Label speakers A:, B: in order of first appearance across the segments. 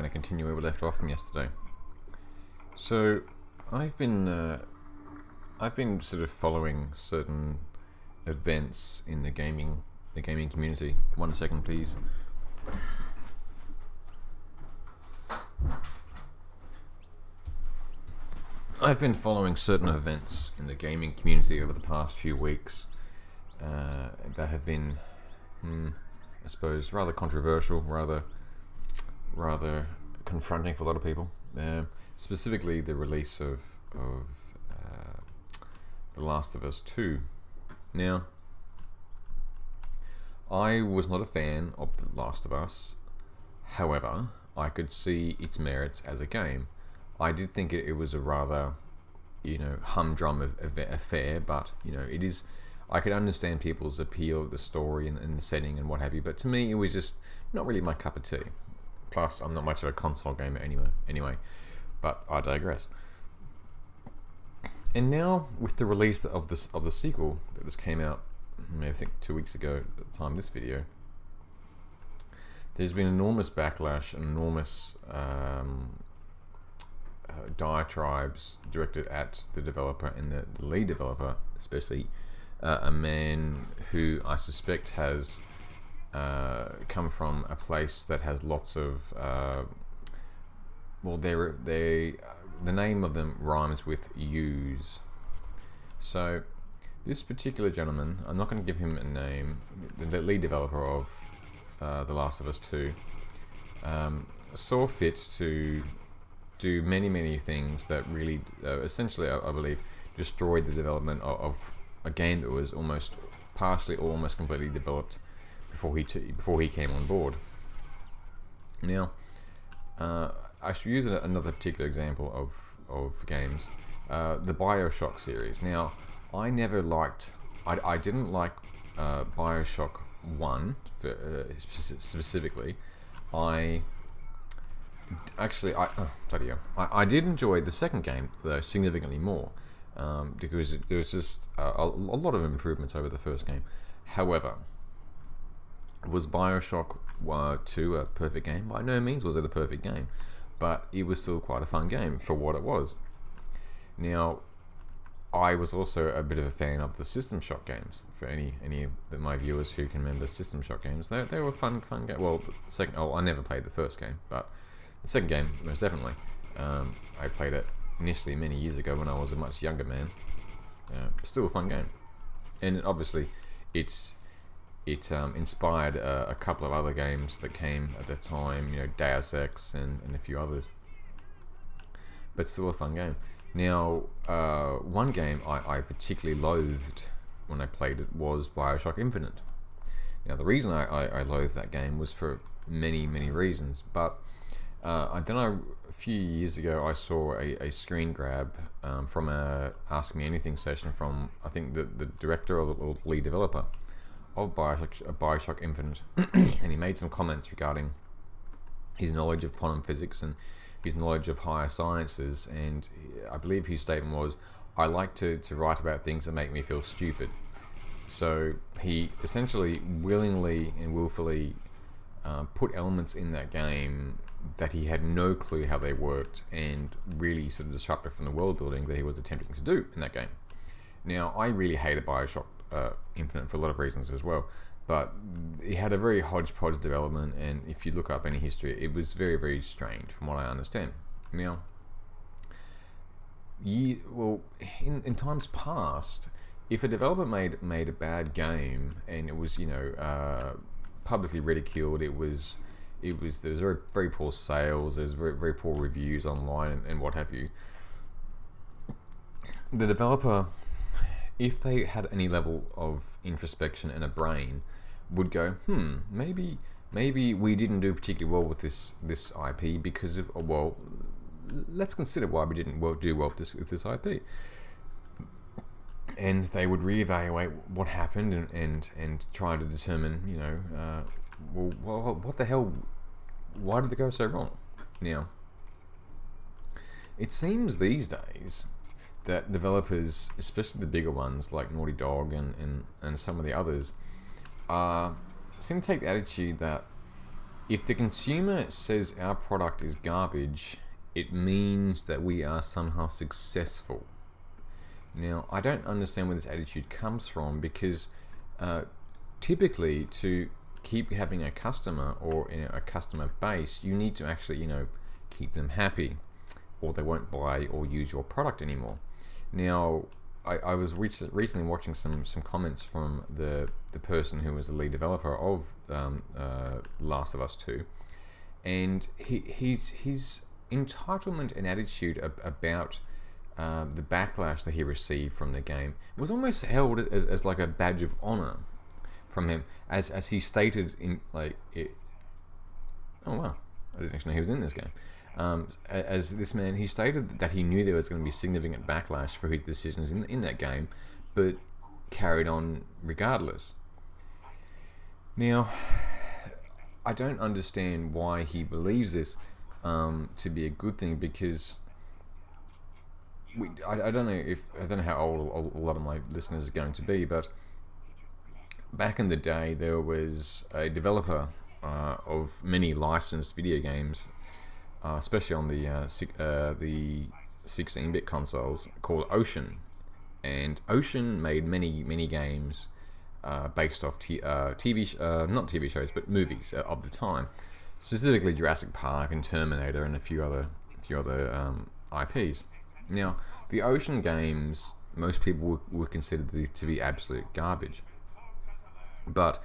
A: to continue where we left off from yesterday. So, I've been sort of following certain events in the gaming community. 1 second, please. I've been following certain events in the gaming community over the past few weeks that have been, I suppose, rather controversial, rather confronting for a lot of people. Specifically, the release of The Last of Us 2. Now, I was not a fan of The Last of Us. However, I could see its merits as a game. I did think it was a rather, humdrum affair, but, it is... I could understand people's appeal to the story and the setting and what have you, but to me, it was just not really my cup of tea. Plus, I'm not much of a console gamer anyway, but I digress. And now, with the release of the sequel that just came out, I think 2 weeks ago at the time of this video, there's been enormous backlash, enormous diatribes directed at the developer and the lead developer, especially a man who I suspect has come from a place that has lots of the name of them rhymes with use. So this particular gentleman, I'm not going to give him a name, the lead developer of The Last of Us 2, saw fit to do many things that really essentially, I believe, destroyed the development of a game that was almost completely developed before he came on board. Now, I should use another particular example of games, the BioShock series. Now, I never liked, I didn't like BioShock 1 specifically. I did enjoy the second game though significantly more, because there was just a lot of improvements over the first game. However, was BioShock 2 a perfect game? By no means was it a perfect game, but it was still quite a fun game for what it was. Now, I was also a bit of a fan of the System Shock games. For any of my viewers who can remember System Shock games, they were fun games. Well, I never played the first game, but the second game, most definitely. I played it initially many years ago when I was a much younger man. Still a fun game, and obviously, it inspired a couple of other games that came at the time. Deus Ex and a few others. But still a fun game. Now, one game I particularly loathed when I played it was BioShock Infinite. Now, the reason I loathed that game was for many reasons, but a few years ago I saw a screen grab from a Ask Me Anything session from, I think, the director or the lead developer of BioShock Infinite, and he made some comments regarding his knowledge of quantum physics and his knowledge of higher sciences, and I believe his statement was, I like to write about things that make me feel stupid. So he essentially willingly and willfully put elements in that game that he had no clue how they worked, and really sort of disrupted from the world building that he was attempting to do in that game. Now, I really hated BioShock Infinite for a lot of reasons as well, but it had a very hodgepodge development, and if you look up any history, it was very strange from what I understand. Now, in times past, if a developer made a bad game and it was publicly ridiculed, there was very poor sales, there's very poor reviews online and what have you, the developer, if they had any level of introspection and a brain, would go, maybe we didn't do particularly well with this IP because of, let's consider why we didn't do well with this IP. And they would reevaluate what happened and try to determine, what the hell, why did it go so wrong? Now, it seems these days that developers, especially the bigger ones like Naughty Dog and some of the others, seem to take the attitude that if the consumer says our product is garbage, it means that we are somehow successful. Now, I don't understand where this attitude comes from, because typically to keep having a customer or a customer base, you need to actually keep them happy, or they won't buy or use your product anymore. Now, I was recently watching some comments from the person who was the lead developer of Last of Us 2, and his entitlement and attitude about the backlash that he received from the game was almost held as like a badge of honor from him, as he stated in like it. Oh wow, I didn't actually know he was in this game. As this man, he stated that he knew there was going to be significant backlash for his decisions in that game, but carried on regardless. Now, I don't understand why he believes this to be a good thing, because I don't know how old a lot of my listeners are going to be, but back in the day there was a developer of many licensed video games, especially on the 16-bit consoles, called Ocean, and Ocean made many games based off not TV shows but movies of the time, specifically Jurassic Park and Terminator and a few other IPs. Now, the Ocean games, most people would consider to be absolute garbage, but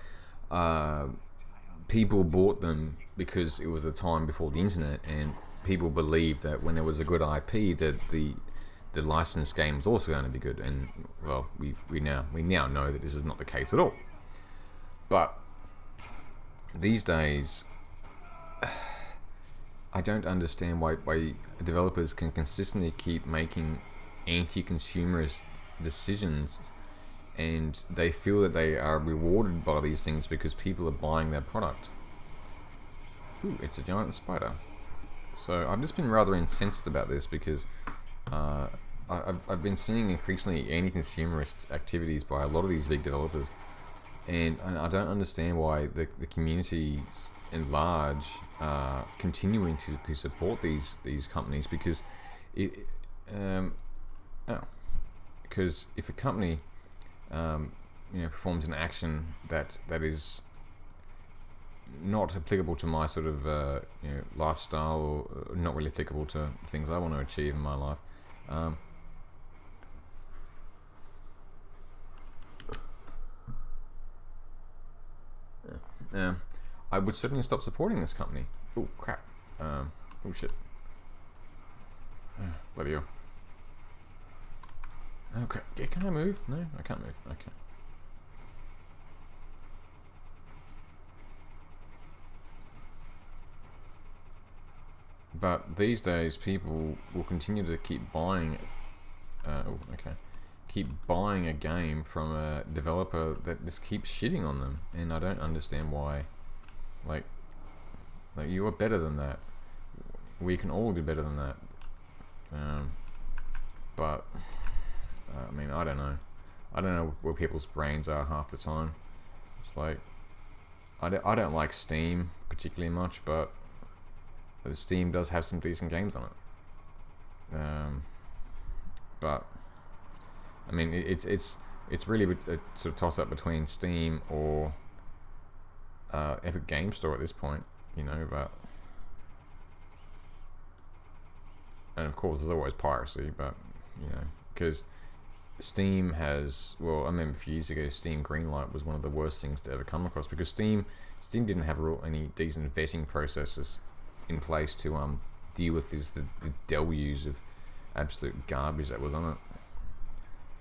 A: people bought them because it was a time before the internet, and people believed that when there was a good IP, that the licensed game was also going to be good. And well, we now know that this is not the case at all. But these days, I don't understand why developers can consistently keep making anti-consumerist decisions, and they feel that they are rewarded by these things because people are buying their product. Ooh, it's a giant spider. So I've just been rather incensed about this, because I've been seeing increasingly anti-consumerist activities by a lot of these big developers, and I don't understand why the communities in large are continuing to support these companies, because because if a company performs an action that is not applicable to my sort of lifestyle, or not really applicable to things I want to achieve in my life, I would certainly stop supporting this company. Oh crap! Oh shit! Bloody hell! Okay, can I move? No, I can't move. Okay. But these days, people will continue to keep buying. Keep buying a game from a developer that just keeps shitting on them, and I don't understand why. Like you are better than that. We can all do better than that. But I mean, I don't know. I don't know where people's brains are half the time. It's like I don't like Steam particularly much, but Steam does have some decent games on it. But I mean, it's really a sort of toss up between Steam or Epic Game Store at this point, But and of course, there's always piracy, but because Steam has, well, I remember a few years ago, Steam Greenlight was one of the worst things to ever come across, because Steam didn't have any decent vetting processes in place to deal with the deluge of absolute garbage that was on it.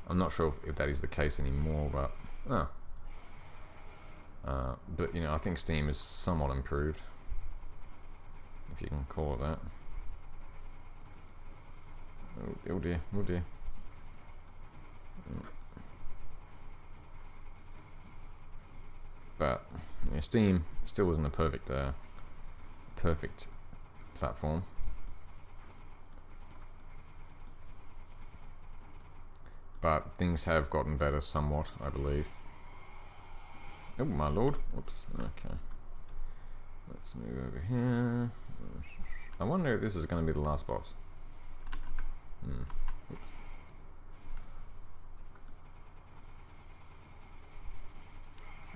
A: I'm not sure if that is the case anymore, but I think Steam is somewhat improved, if you can call it that. Oh dear, oh dear. But Steam still isn't a perfect platform. But things have gotten better somewhat, I believe. Oh my lord! Oops. Okay. Let's move over here. I wonder if this is going to be the last boss. Oops.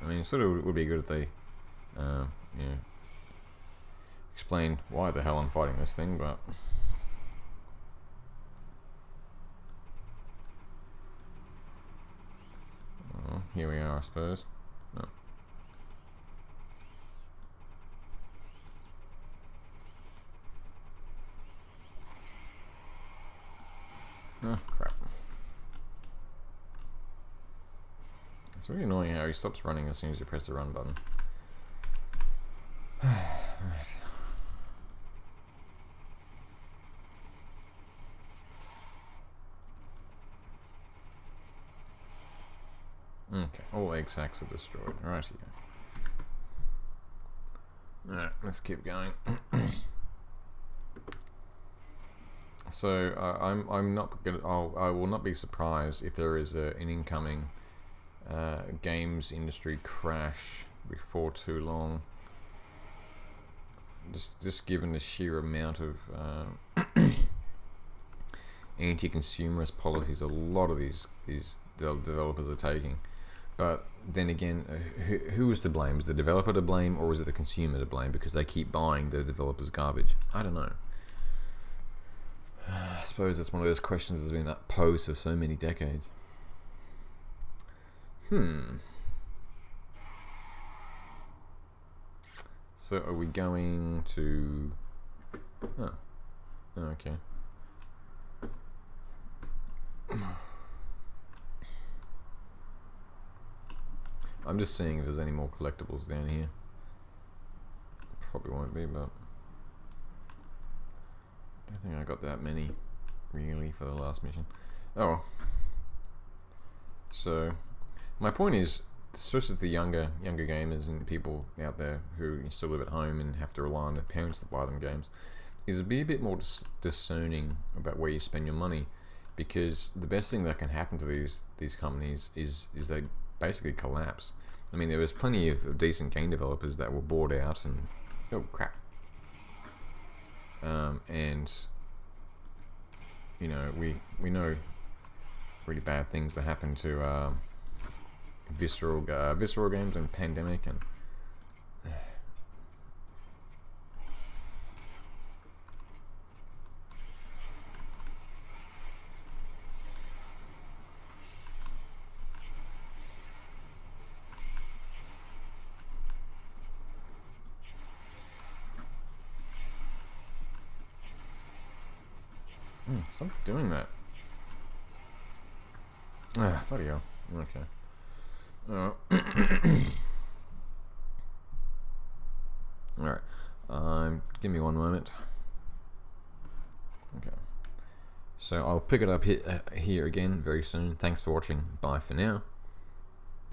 A: I mean, it sort of would be good if they, explain why the hell I'm fighting this thing, but... Oh, here we are, I suppose. No. Oh, crap. It's really annoying how he stops running as soon as you press the run button. Right. Okay, all egg sacs are destroyed. Right here. Alright, let's keep going. So I'm not gonna. I will not be surprised if there is an incoming games industry crash before too long. Just given the sheer amount of anti-consumerist policies a lot of these developers are taking. But then again, who is to blame? Is the developer to blame, or is it the consumer to blame because they keep buying the developer's garbage? I don't know. I suppose that's one of those questions that's been posed for so many decades. So are we going to... Oh, okay. I'm just seeing if there's any more collectibles down here. Probably won't be, but... I don't think I got that many, really, for the last mission. Oh well. So, my point is, especially the younger gamers and people out there who still live at home and have to rely on their parents to buy them games, is be a bit more discerning about where you spend your money, because the best thing that can happen to these companies is they basically collapse. I mean, there was plenty of decent game developers that were bought out and... Oh, crap. And you know, we know really bad things that happen to visceral games and Pandemic and stop doing that. Ah, bloody hell. Okay. Alright. Give me one moment. Okay. So I'll pick it up here again very soon. Thanks for watching. Bye for now.